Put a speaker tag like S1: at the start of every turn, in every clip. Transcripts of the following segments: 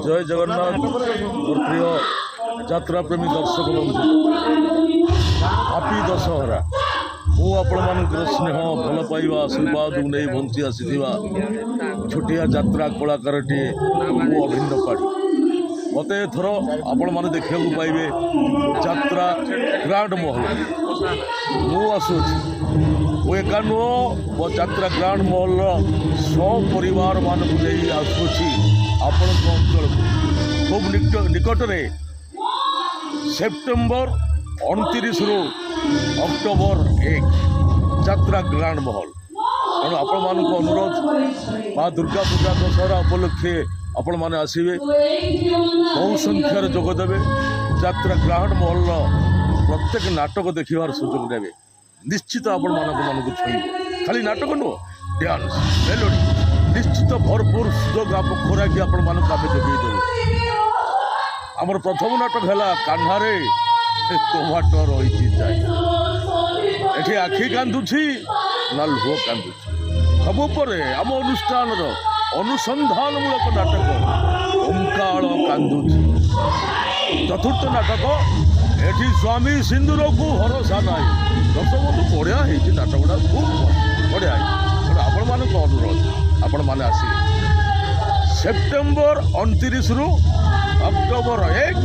S1: जय जगन्नाथ मोर प्रिय यात्रा प्रेमी दर्शक बंधु हापी दशहरा मु आपण स्नेह भल पाइबा आशीर्वाद नहीं बंची आसी छोटिया यात्रा कलाकारटी मु अभिन्न पाड़ी मत एथर आपण मैंने देखा पाइबे यात्रा ग्रांड महल मु आसूची वो एका नुह मो यात्रा ग्रांड महल सपरिवार मानक नहीं आसूची आपण अंचल खूब निकट में सेप्टेम्बर 29 रु अक्टोबर 1 यात्रा ग्रांड महल तेणु आपण मान अनुरोध माँ दुर्गा पूजा दशहरा उपलक्षे आपण मैंने आसवे बहु संख्यार जोगदेवे यात्रा ग्रांड महल प्रत्येक नाटक देखार सुजोग देवे निश्चित आपण मानक छुईब खाली नाटक नुह डांस मेलोडी निश्चित भरपूर सुजोग आप खोराकी आपण मानक आम जोगेदेव आमर प्रथम नाटक है कान्हारे टोमाटो रही जाए एठी आखि कांदुछि ना लुह कांदुछि सब पर आम अनुष्ठान अनुसंधानमूलक नाटक ओंकाल कांदुछि चतुर्थ नाटक एठी स्वामी सिंदूर को भरोसा ना दर्शक बढ़िया नाटक गुड़ा खूब बढ़िया आपण मान अनुरोध आपण मैंने आसिए सेप्टेम्बर 29 रु अक्टोबर 1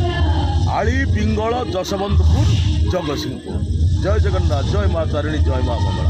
S1: आली पिंगल जशवंतपुर जगतसिंहपुर जय जगन्नाथ जय माँ तारिणी जय माँ मंगला।